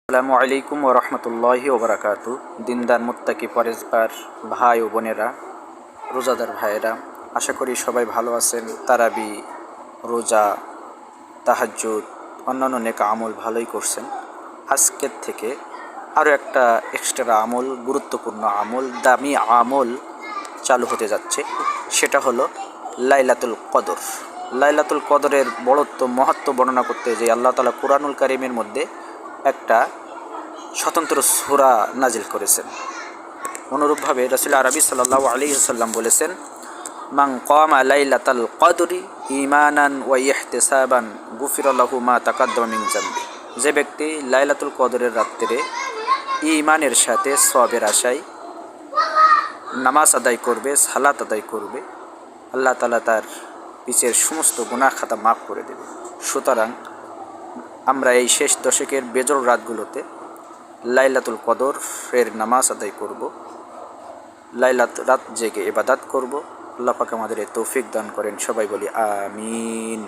আসসালামু আলাইকুম ওয়া রাহমাতুল্লাহি ওয়া বারাকাতু। দিনদার মুত্তাকি পরেজগার ভাই ও বোনেরা, রোজাদার ভাইয়েরা, আশা করি সবাই ভালো আছেন। তারাবি, রোজা, তাহাজ্জুদ, অন্যান্য নেক আমল ভালোই করছেন। আজকের থেকে আরও একটা এক্সট্রা আমল, গুরুত্বপূর্ণ আমল, দামি আমল চালু হতে যাচ্ছে। সেটা হলো লাইলাতুল কদর। লাইলাতুল কদরের বড়ত্ব, মহত্ব বর্ণনা করতে যে আল্লাহ তাআলা কুরআনুল কারীমের মধ্যে একটা স্বতন্ত্র সূরা নাজিল করেছেন। অনুরূপভাবে রাসূল আরবি সাল্লাল্লাহু আলাইহি ওয়াসাল্লাম বলেছেন, মান কামা লাইলাতাল কদরি ঈমানান ওয়া ইহতিসাবান গুফিরা লাহু মা তাকাদ্দামা মিন যামবি। যে ব্যক্তি লাইলাতুল কদরের রাত্রে ঈমানের সাথে সওয়াবের আশায় নামাজ আদায় করবে, সালাত আদায় করবে, আল্লাহ তাআলা তার পিছের সমস্ত গুনাহ খাতা মাফ করে দেবে। সুতরাং আমরা এই শেষ দশকের বেজর রাতগুলোতে লাইলাতুল কদরের নামাজ আদায় করব, রাত জেগে ইবাদত করব। আল্লাহ পাক আমাদের তৌফিক দান করেন। সবাই বলি আমিন।